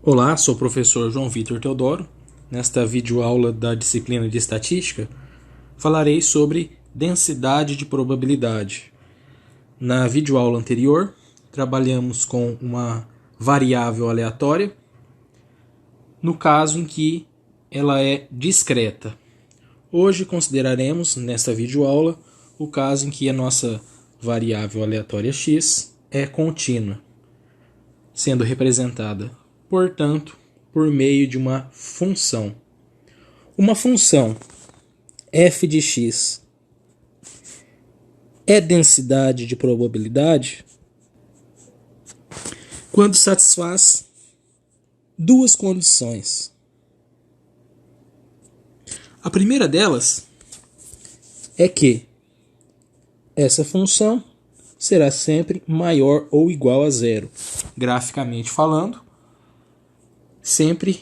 Olá, sou o professor João Vitor Teodoro. Nesta videoaula da disciplina de Estatística, falarei sobre densidade de probabilidade. Na videoaula anterior, trabalhamos com uma variável aleatória, no caso em que ela é discreta. Hoje consideraremos, nesta videoaula, o caso em que a nossa variável aleatória x é contínua, sendo representada, portanto, por meio de uma função. Uma função f de x é densidade de probabilidade quando satisfaz duas condições. A primeira delas é que essa função será sempre maior ou igual a zero. Graficamente falando, sempre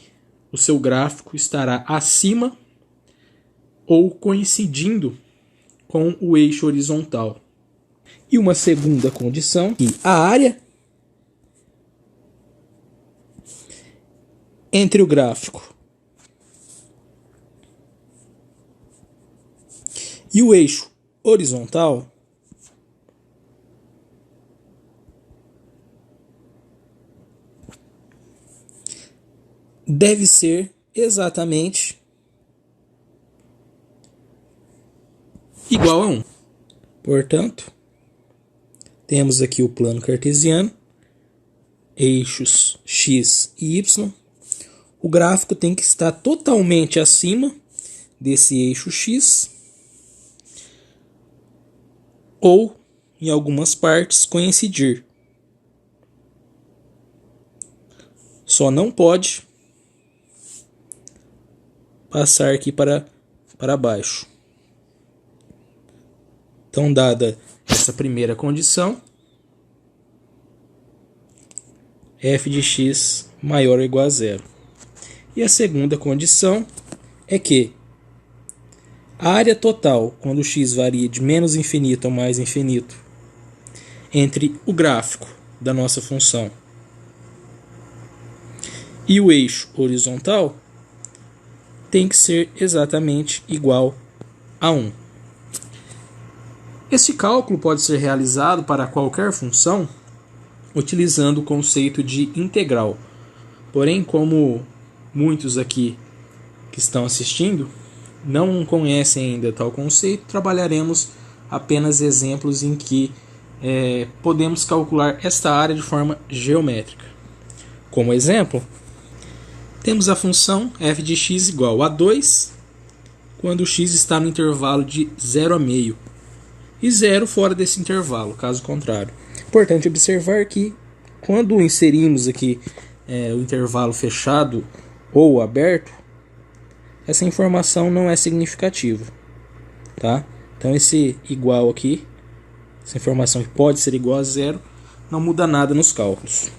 o seu gráfico estará acima ou coincidindo com o eixo horizontal. E uma segunda condição, que a área entre o gráfico e o eixo horizontal deve ser exatamente igual a 1. Portanto, temos aqui o plano cartesiano, eixos x e y. O gráfico tem que estar totalmente acima desse eixo x ou, em algumas partes, coincidir. Só não pode passar aqui para baixo. Então, dada essa primeira condição, f de x maior ou igual a zero. E a segunda condição é que a área total, quando x varia de menos infinito a mais infinito, entre o gráfico da nossa função e o eixo horizontal, tem que ser exatamente igual a 1. Esse cálculo pode ser realizado para qualquer função utilizando o conceito de integral. Porém, como muitos aqui que estão assistindo não conhecem ainda tal conceito, trabalharemos apenas exemplos em que podemos calcular esta área de forma geométrica. Como exemplo, temos a função f de x igual a 2 quando x está no intervalo de 0 a meio e 0 fora desse intervalo, caso contrário. Importante observar que quando inserimos aqui o intervalo fechado ou aberto, essa informação não é significativa, tá? Então esse igual aqui, essa informação que pode ser igual a 0, não muda nada nos cálculos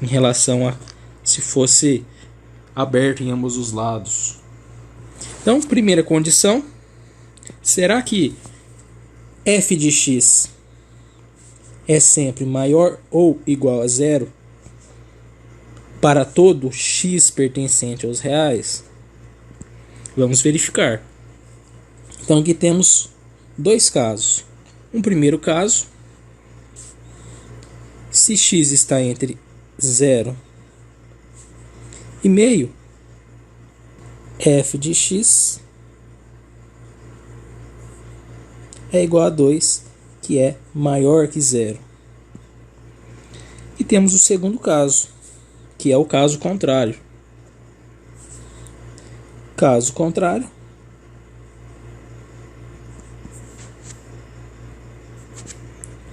em relação a se fosse aberto em ambos os lados. Então, primeira condição, será que f de x é sempre maior ou igual a zero para todo x pertencente aos reais? Vamos verificar. Então aqui temos dois casos. Um primeiro caso, se x está entre 0 e meio, f de x é igual a 2, que é maior que 0. E temos o segundo caso, que é o caso contrário. Caso contrário,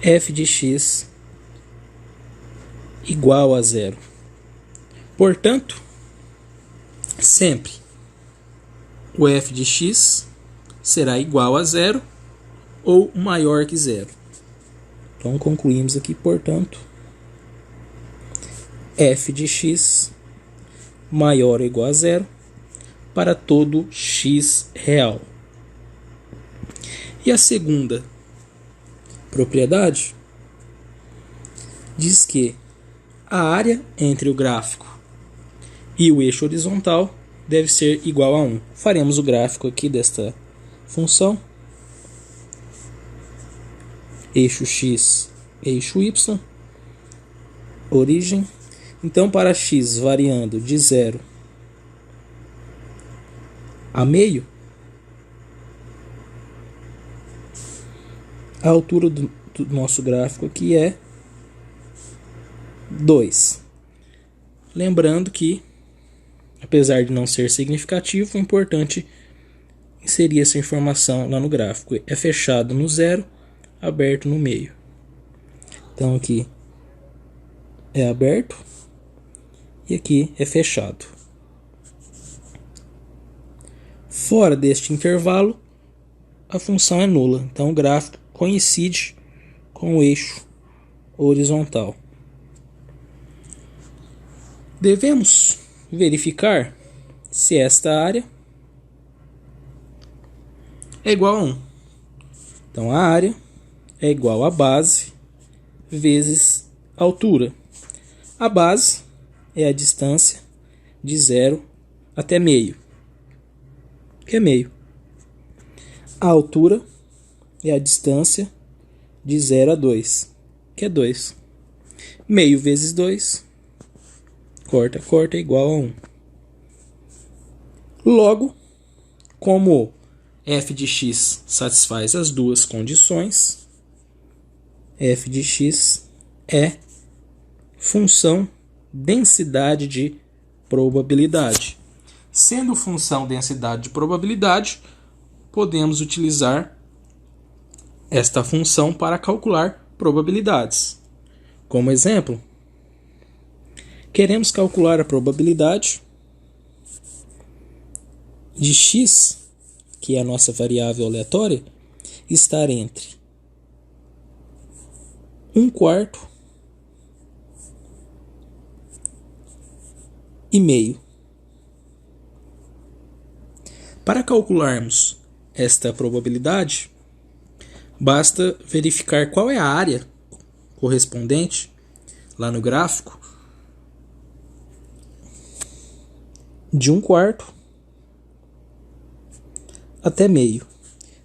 f de x igual a 0. Portanto, sempre o f de x será igual a 0 ou maior que 0. Então concluímos aqui, portanto, f de x maior ou igual a 0 para todo x real. E a segunda propriedade diz que a área entre o gráfico E o eixo horizontal deve ser igual a 1. Faremos o gráfico aqui desta função. Eixo x, eixo y, origem. Então, para x variando de 0 a meio, a altura do nosso gráfico aqui é 2. Lembrando que, apesar de não ser significativo, é importante inserir essa informação lá no gráfico. É fechado no 0, aberto no meio. Então aqui é aberto e aqui é fechado. Fora deste intervalo, a função é nula. Então o gráfico coincide com o eixo horizontal. Devemos verificar se esta área é igual a 1. Então a área é igual a base vezes a altura. A base é a distância de 0 até meio, que é meio. A altura é a distância de 0 a 2, que é 2. Meio vezes 2, corta, corta, é igual a 1. Logo, como f de x satisfaz as duas condições, f de x é função densidade de probabilidade. Sendo função densidade de probabilidade, podemos utilizar esta função para calcular probabilidades. Como exemplo, queremos calcular a probabilidade de x, que é a nossa variável aleatória, estar entre 1/4 e meio. Para calcularmos esta probabilidade, basta verificar qual é a área correspondente lá no gráfico de 1/4 até meio.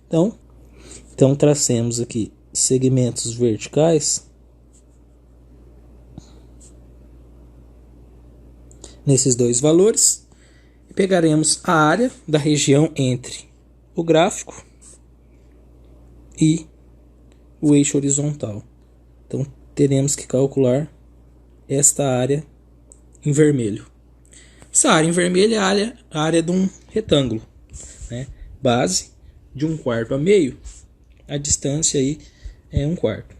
Então tracemos aqui segmentos verticais nesses dois valores e pegaremos a área da região entre o gráfico e o eixo horizontal. Então teremos que calcular esta área em vermelho. Essa área em vermelho é a área de um retângulo, né? Base de 1/4 a meio, a distância aí é 1/4.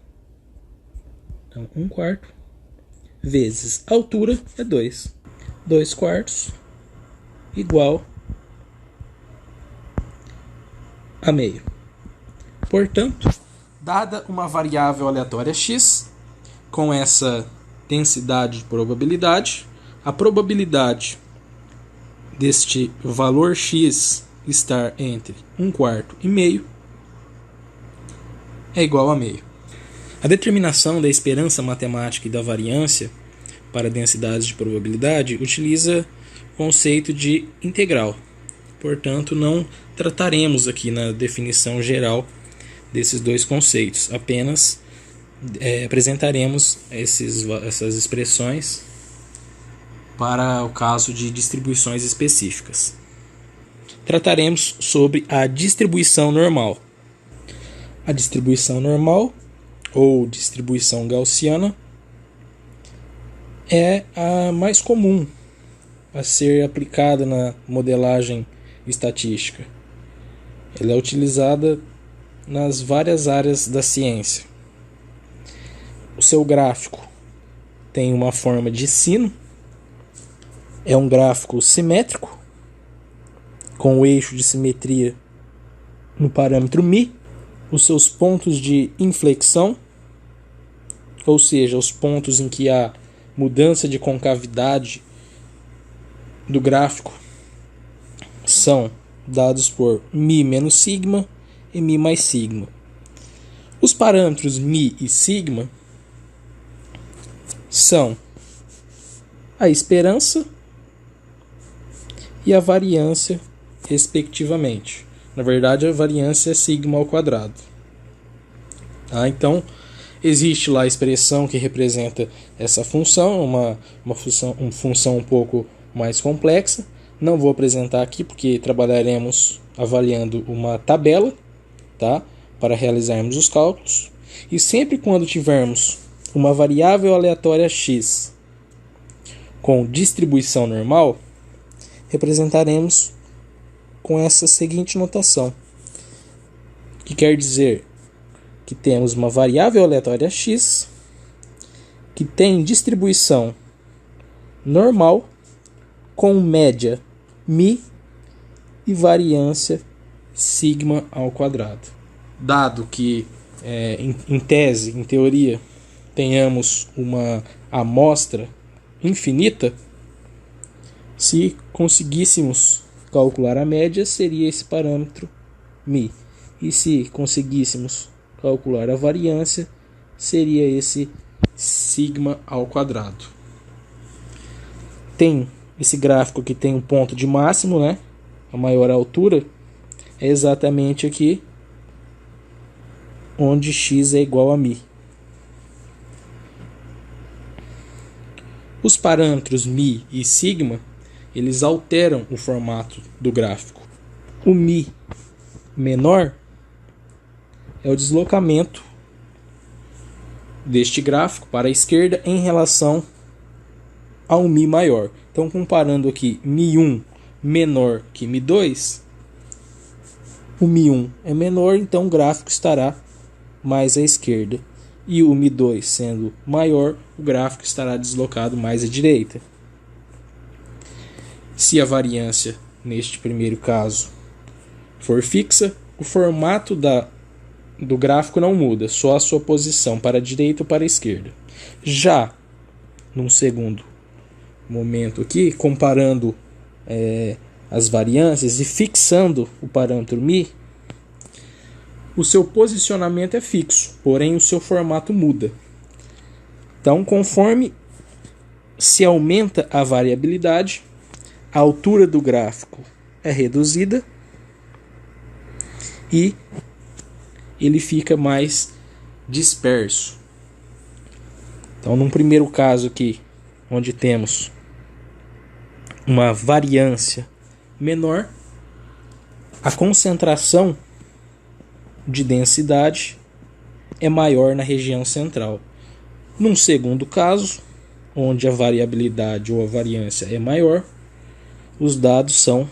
Então 1/4 vezes a altura é 2. 2/4 igual a meio. Portanto, dada uma variável aleatória x, com essa densidade de probabilidade, a probabilidade deste valor x estar entre 1/4 e meio é igual a meio. A determinação da esperança matemática e da variância para densidades de probabilidade utiliza o conceito de integral. Portanto, não trataremos aqui na definição geral desses dois conceitos, apenas apresentaremos essas expressões para o caso de distribuições específicas. Trataremos sobre a distribuição normal. A distribuição normal, ou distribuição gaussiana, é a mais comum a ser aplicada na modelagem estatística. Ela é utilizada nas várias áreas da ciência. O seu gráfico tem uma forma de sino, é um gráfico simétrico, com o eixo de simetria no parâmetro μ, os seus pontos de inflexão, ou seja, os pontos em que há mudança de concavidade do gráfico, são dados por μ menos sigma e μ mais sigma. Os parâmetros μ e sigma são a esperança e a variância, respectivamente. Na verdade, a variância é sigma ao quadrado. Tá? Então, existe lá a expressão que representa essa função, uma função um pouco mais complexa. Não vou apresentar aqui porque trabalharemos avaliando uma tabela, tá? Para realizarmos os cálculos. E sempre quando tivermos uma variável aleatória x com distribuição normal, representaremos com essa seguinte notação, que quer dizer que temos uma variável aleatória x que tem distribuição normal com média μ e variância sigma ao quadrado. Dado que, em tese, em teoria, tenhamos uma amostra infinita, se conseguíssemos calcular a média, seria esse parâmetro μ. E se conseguíssemos calcular a variância, seria esse sigma ao quadrado. Tem esse gráfico que tem um ponto de máximo, né? A maior altura é exatamente aqui onde x é igual a μ. Os parâmetros μ e sigma, eles alteram o formato do gráfico. O μ menor é o deslocamento deste gráfico para a esquerda em relação ao μ maior. Então, comparando aqui μ1 menor que μ2, o μ1 é menor, então o gráfico estará mais à esquerda. E o μ2 sendo maior, o gráfico estará deslocado mais à direita. Se a variância, neste primeiro caso, for fixa, o formato do gráfico não muda, só a sua posição para a direita ou para a esquerda. Já, num segundo momento aqui, comparando as variâncias e fixando o parâmetro μ, o seu posicionamento é fixo, porém o seu formato muda. Então, conforme se aumenta a variabilidade, a altura do gráfico é reduzida e ele fica mais disperso. Então, num primeiro caso aqui, onde temos uma variância menor, a concentração de densidade é maior na região central. Num segundo caso, onde a variabilidade ou a variância é maior, os dados são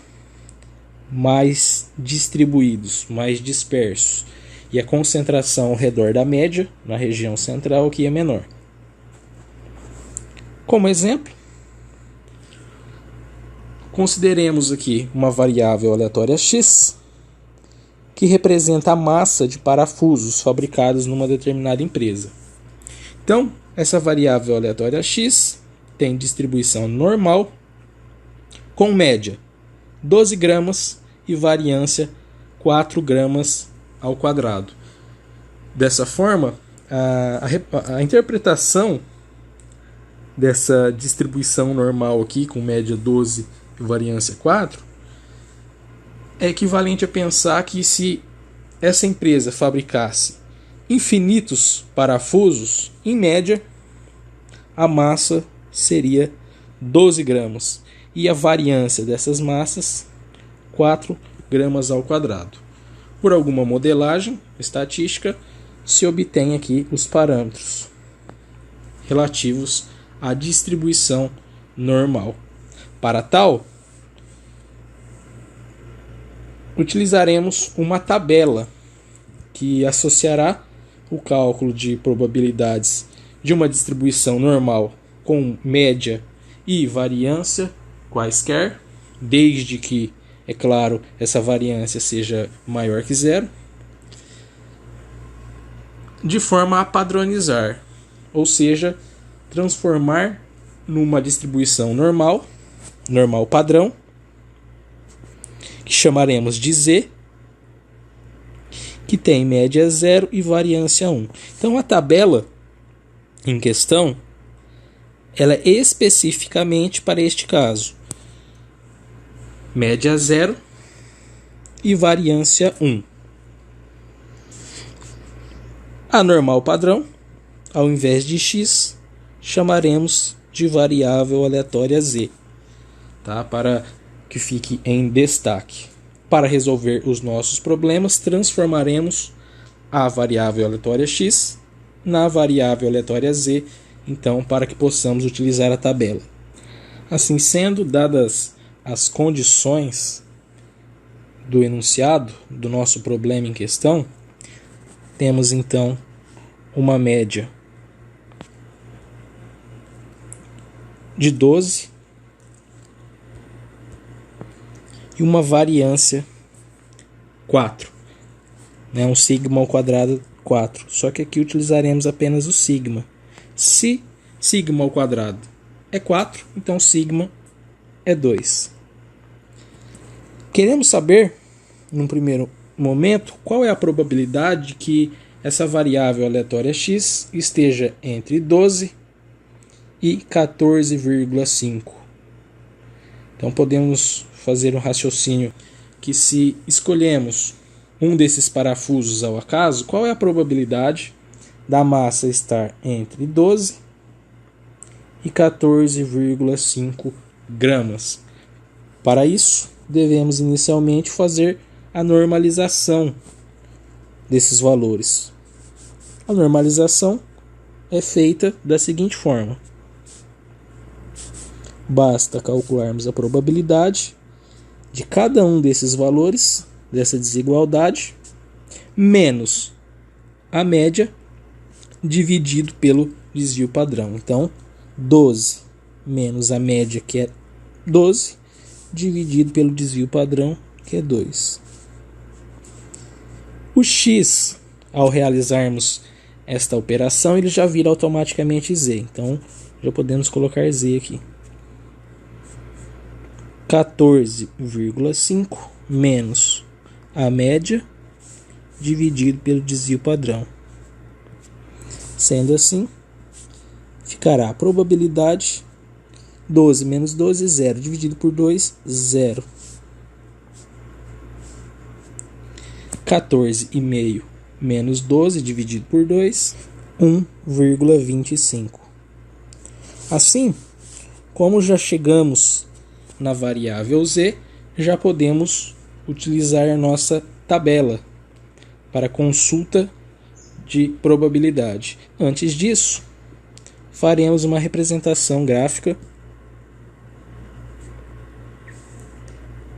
mais distribuídos, mais dispersos, e a concentração ao redor da média, na região central, aqui é menor. Como exemplo, consideremos aqui uma variável aleatória x, que representa a massa de parafusos fabricados numa determinada empresa. Então, essa variável aleatória x tem distribuição normal, com média 12 gramas e variância 4 gramas ao quadrado. Dessa forma, a interpretação dessa distribuição normal aqui, com média 12 e variância 4, é equivalente a pensar que se essa empresa fabricasse infinitos parafusos, em média, a massa seria 12 gramas e a variância dessas massas 4 gramas ao quadrado. Por alguma modelagem estatística, se obtém aqui os parâmetros relativos à distribuição normal. Para tal, utilizaremos uma tabela que associará o cálculo de probabilidades de uma distribuição normal com média e variância quaisquer, desde que, é claro, essa variância seja maior que zero, de forma a padronizar, ou seja, transformar numa distribuição normal padrão, que chamaremos de Z, que tem média 0 e variância 1. Então, a tabela em questão, ela é especificamente para este caso. média 0 e variância 1. A normal padrão, ao invés de x, chamaremos de variável aleatória z, tá? Para que fique em destaque. Para resolver os nossos problemas, transformaremos a variável aleatória x na variável aleatória z, então, para que possamos utilizar a tabela. Assim sendo, dadas as condições do enunciado do nosso problema em questão, temos então uma média de 12 e uma variância 4, um sigma ao quadrado 4, só que aqui utilizaremos apenas o sigma. Se sigma ao quadrado é 4, então sigma é 2. Queremos saber, num primeiro momento, qual é a probabilidade de que essa variável aleatória x esteja entre 12 e 14,5. Então podemos fazer um raciocínio que, se escolhemos um desses parafusos ao acaso, qual é a probabilidade da massa estar entre 12 e 14,5 gramas. Para isso, devemos inicialmente fazer a normalização desses valores. A normalização é feita da seguinte forma: basta calcularmos a probabilidade de cada um desses valores, dessa desigualdade, menos a média dividido pelo desvio padrão. Então, 12 menos a média, que é 12, dividido pelo desvio padrão, que é 2. O x, ao realizarmos esta operação, ele já vira automaticamente z. Então, já podemos colocar z aqui. 14,5 menos a média dividido pelo desvio padrão. Sendo assim, ficará a probabilidade 12 menos 12, 0. Dividido por 2, 0. 14,5 menos 12 dividido por 2, 1,25. Assim, como já chegamos na variável z, já podemos utilizar a nossa tabela para consulta de probabilidade. Antes disso, faremos uma representação gráfica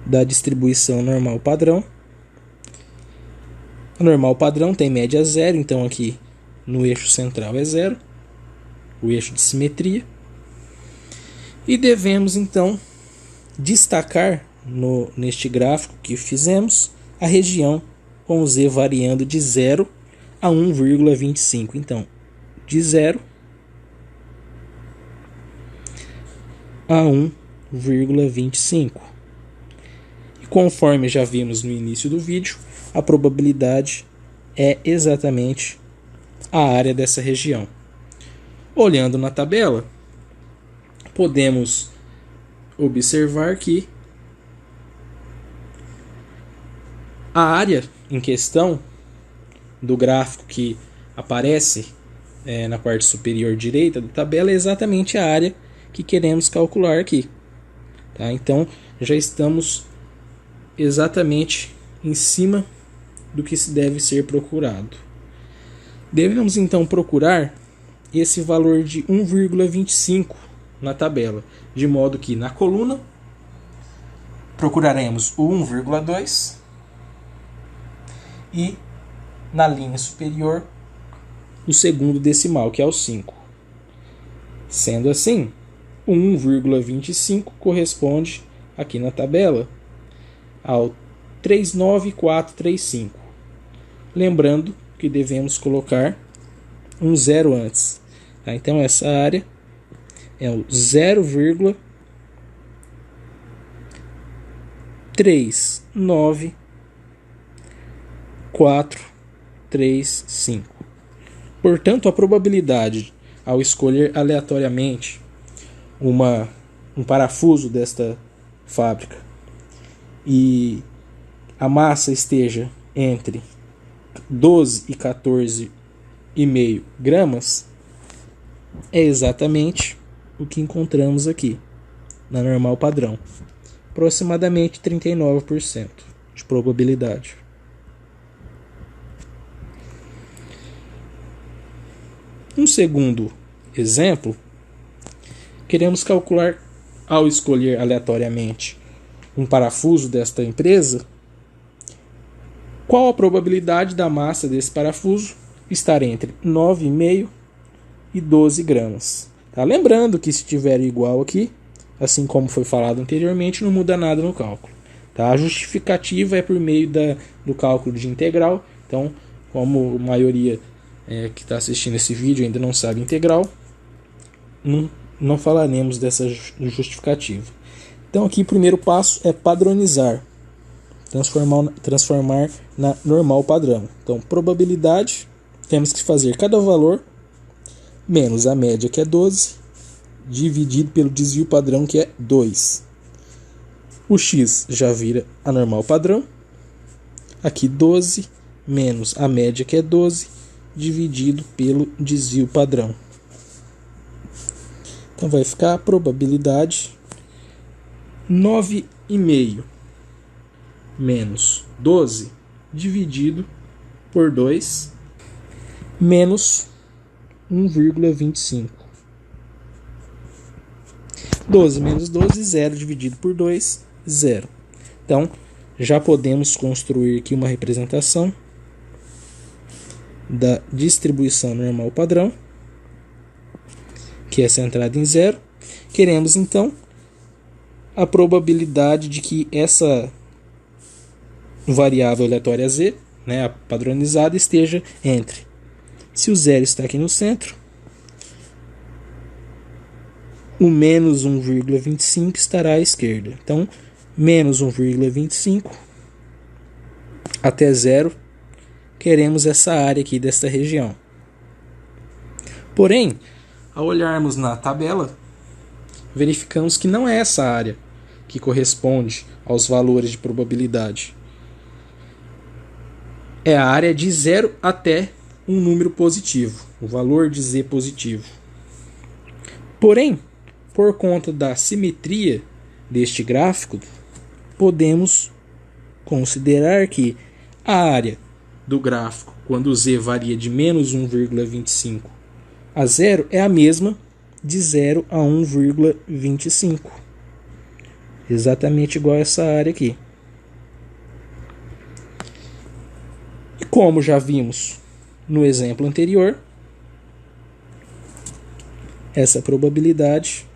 da distribuição normal padrão. A normal padrão tem média 0, então aqui no eixo central é 0, o eixo de simetria. E devemos então destacar neste gráfico que fizemos a região com z variando de 0 a 1,25. Então, de 0 a 1,25. E conforme já vimos no início do vídeo, a probabilidade é exatamente a área dessa região. Olhando na tabela, podemos observar que a área em questão do gráfico que aparece na parte superior direita da tabela é exatamente a área que queremos calcular aqui. Tá? Então, já estamos exatamente em cima do que se deve ser procurado. Devemos então procurar esse valor de 1,25 na tabela, de modo que na coluna procuraremos o 1,2 e na linha superior o segundo decimal, que é o 5. Sendo assim, o 1,25 corresponde aqui na tabela ao 39435. Lembrando que devemos colocar um zero antes. Tá? Então essa área é o 0,39435. Portanto, a probabilidade ao escolher aleatoriamente um parafuso desta fábrica e a massa esteja entre 12 e 14,5 gramas, é exatamente o que encontramos aqui na normal padrão. Aproximadamente 39% de probabilidade. Um segundo exemplo, queremos calcular, ao escolher aleatoriamente um parafuso desta empresa, qual a probabilidade da massa desse parafuso estar entre 9,5 e 12 gramas. Tá? Lembrando que se estiver igual aqui, assim como foi falado anteriormente, não muda nada no cálculo. Tá? A justificativa é por meio do cálculo de integral. Então, como a maioria que está assistindo esse vídeo ainda não sabe integral, não falaremos dessa justificativa. Então aqui o primeiro passo é padronizar, transformar na normal padrão. Então probabilidade, temos que fazer cada valor menos a média, que é 12, dividido pelo desvio padrão, que é 2. O x já vira a normal padrão. Aqui 12 menos a média, que é 12, dividido pelo desvio padrão. Então vai ficar a probabilidade 9,5 menos 12 dividido por 2 menos 1,25. 12 menos 12, 0 dividido por 2, 0. Então, já podemos construir aqui uma representação da distribuição normal padrão, que é centrada em 0. Queremos, então, a probabilidade de que essa variável aleatória z, a padronizada, esteja entre, se o 0 está aqui no centro, o menos 1,25 estará à esquerda. Então, menos 1,25 até 0, queremos essa área aqui desta região. Porém, ao olharmos na tabela, verificamos que não é essa área que corresponde aos valores de probabilidade. É a área de 0 até um número positivo, o valor de z positivo. Porém, por conta da simetria deste gráfico, podemos considerar que a área do gráfico, quando z varia de menos 1,25 a 0, é a mesma de 0 a 1,25. Exatamente igual a essa área aqui. E como já vimos no exemplo anterior, essa probabilidade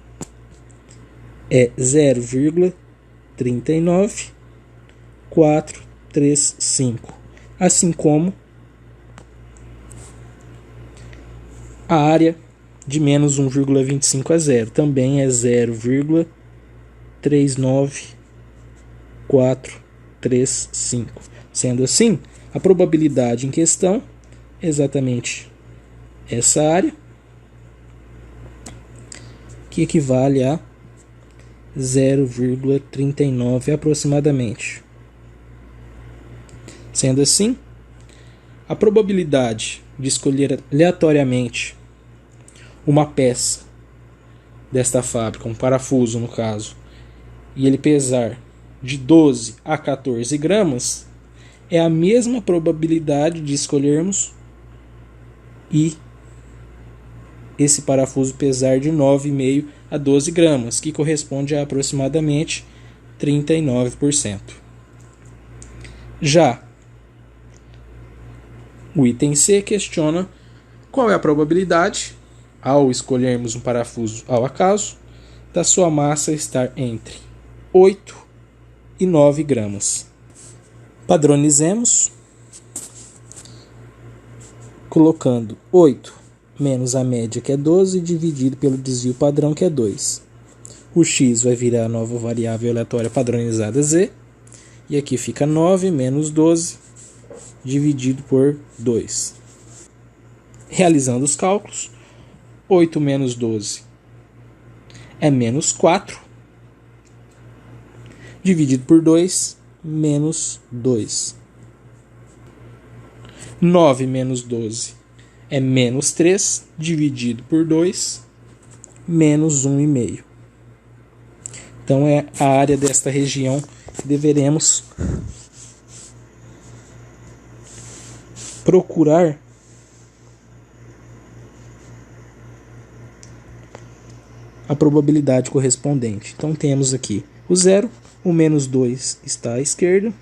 é 0,39435, assim como a área de menos 1,25 a 0 também é 0,39435. Sendo assim, a probabilidade em questão é exatamente essa área, que equivale a 0,39 aproximadamente. Sendo assim, a probabilidade de escolher aleatoriamente uma peça desta fábrica, um parafuso no caso, e ele pesar de 12 a 14 gramas, é a mesma probabilidade de escolhermos e esse parafuso pesar de 9,5 a 12 gramas, que corresponde a aproximadamente 39%. Já o item C questiona qual é a probabilidade, ao escolhermos um parafuso ao acaso, da sua massa estar entre 8 e 9 gramas. Padronizemos, colocando 8 menos a média, que é 12, dividido pelo desvio padrão, que é 2. O x vai virar a nova variável aleatória padronizada z, e aqui fica 9 menos 12, dividido por 2. Realizando os cálculos, 8 menos 12 é menos 4. dividido por 2, menos 2. 9 menos 12 é menos 3, dividido por 2, menos 1,5. Então, é a área desta região que deveremos procurar a probabilidade correspondente. Então, temos aqui o 0, o menos 2 está à esquerda,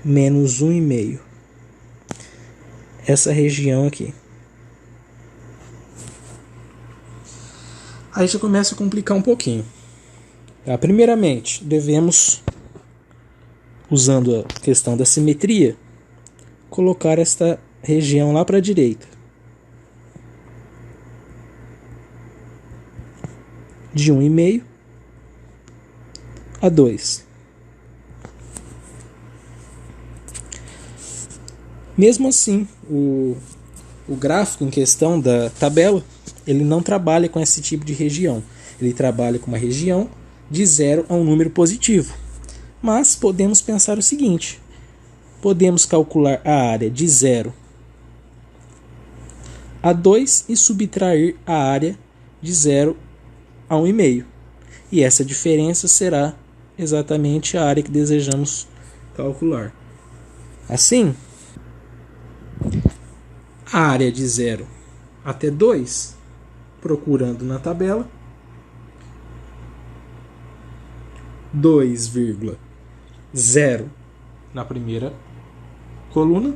menos 1,5. Essa região aqui. Aí já começa a complicar um pouquinho. Tá? Primeiramente, devemos, usando a questão da simetria, colocar esta região lá para a direita. De 1,5 a 2. Mesmo assim, o gráfico em questão da tabela, ele não trabalha com esse tipo de região. Ele trabalha com uma região de 0 a um número positivo. Mas podemos pensar o seguinte: podemos calcular a área de 0 a 2 e subtrair a área de 0 a 1,5. E essa diferença será exatamente a área que desejamos calcular. Assim, a área de 0 até 2, procurando na tabela, 2,0 na primeira coluna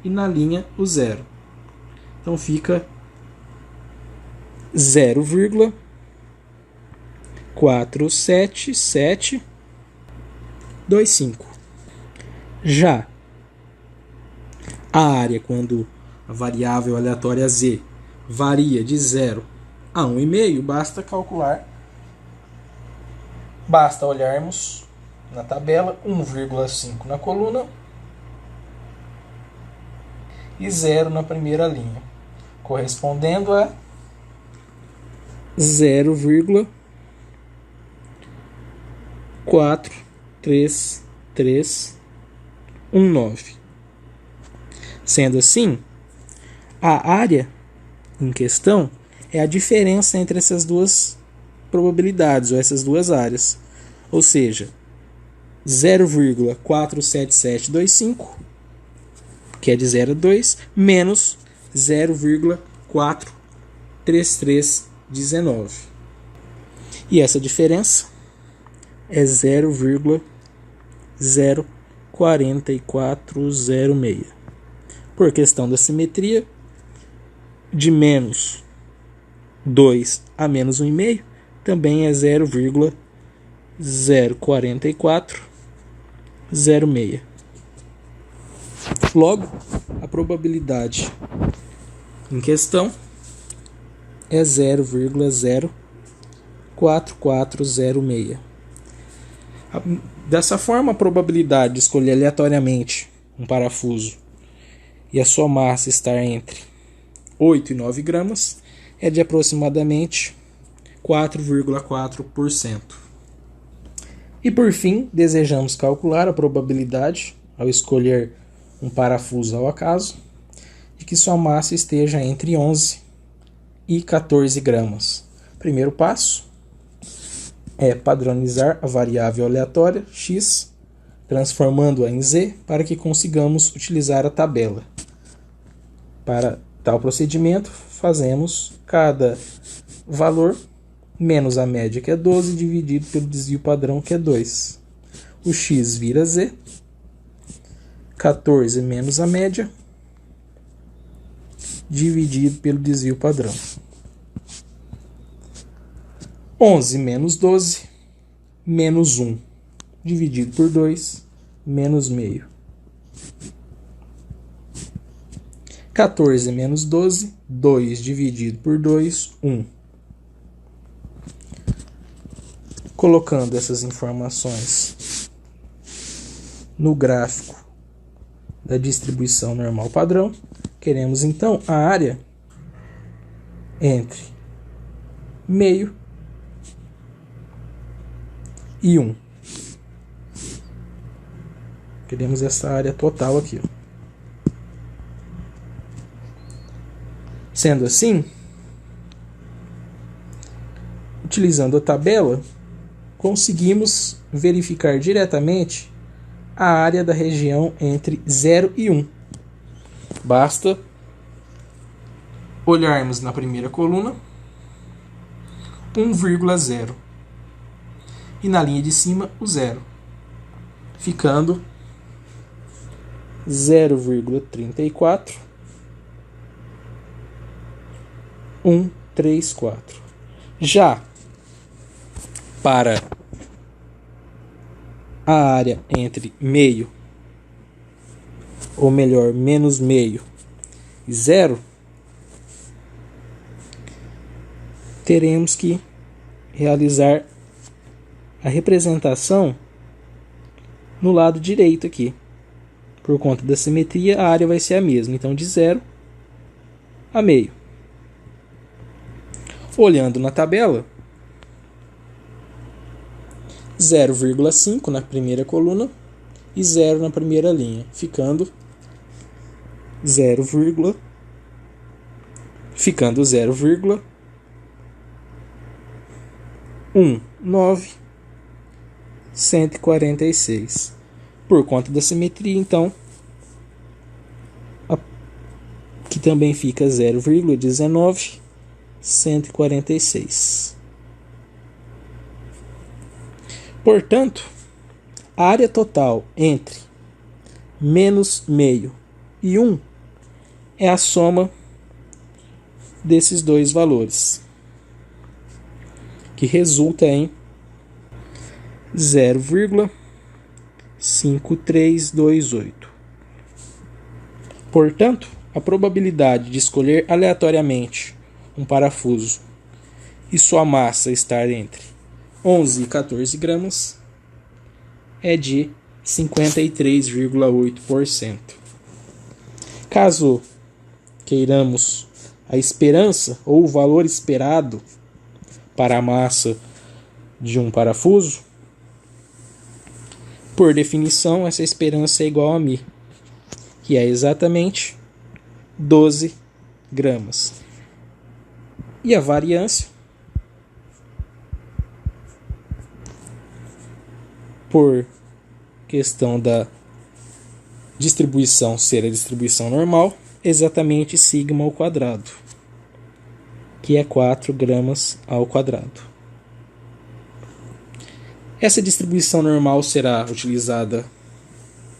e na linha o 0. Então fica 0,47725. Já a área, quando a variável aleatória z varia de 0 a 1,5, basta olharmos na tabela 1,5 na coluna e 0 na primeira linha, correspondendo a 0,43319. Sendo assim, a área em questão é a diferença entre essas duas probabilidades, ou essas duas áreas. Ou seja, 0,47725, que é de 0 a 2, menos 0,43319. E essa diferença é 0,04406. Por questão da simetria, de menos 2 a menos 1,5 também é 0,04406. Logo, a probabilidade em questão é 0,04406. Dessa forma, a probabilidade de escolher aleatoriamente um parafuso e a sua massa estar entre 8 e 9 gramas é de aproximadamente 4,4%. E por fim, desejamos calcular a probabilidade, ao escolher um parafuso ao acaso, de que sua massa esteja entre 11 e 14 gramas. Primeiro passo é padronizar a variável aleatória x, transformando-a em z, para que consigamos utilizar a tabela. Para tal procedimento, fazemos cada valor menos a média, que é 12, dividido pelo desvio padrão, que é 2. O x vira z, 14 menos a média, dividido pelo desvio padrão. 11 menos 12, menos 1, dividido por 2, menos meio. 14 menos 12, 2 dividido por 2, 1. Colocando essas informações no gráfico da distribuição normal padrão, queremos então a área entre meio e 1. Queremos essa área total aqui. Sendo assim, utilizando a tabela, conseguimos verificar diretamente a área da região entre 0 e 1. Basta olharmos na primeira coluna 1,0 e na linha de cima o 0, ficando 0,34 134. Já para a área entre meio, ou melhor, menos meio e 0, teremos que realizar a representação no lado direito aqui. Por conta da simetria, a área vai ser a mesma. Então, de 0 a meio. Olhando na tabela, 0,5 na primeira coluna e 0 na primeira linha, ficando 0,146. Por conta da simetria, então, aqui também fica 0,19146. Portanto, a área total entre menos meio e 1 é a soma desses dois valores, que resulta em 0,5328. Portanto, a probabilidade de escolher aleatoriamente um parafuso e sua massa estar entre 11 e 14 gramas é de 53,8%. Caso queiramos a esperança ou o valor esperado para a massa de um parafuso, por definição, essa esperança é igual a μ, que é exatamente 12 gramas. E a variância, por questão da distribuição ser a distribuição normal, exatamente sigma ao quadrado, que é 4 gramas ao quadrado. Essa distribuição normal será utilizada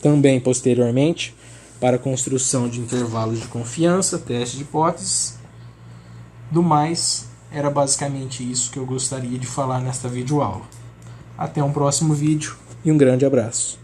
também posteriormente para a construção de intervalos de confiança, teste de hipóteses. Do mais, era basicamente isso que eu gostaria de falar nesta videoaula. Até um próximo vídeo e um grande abraço.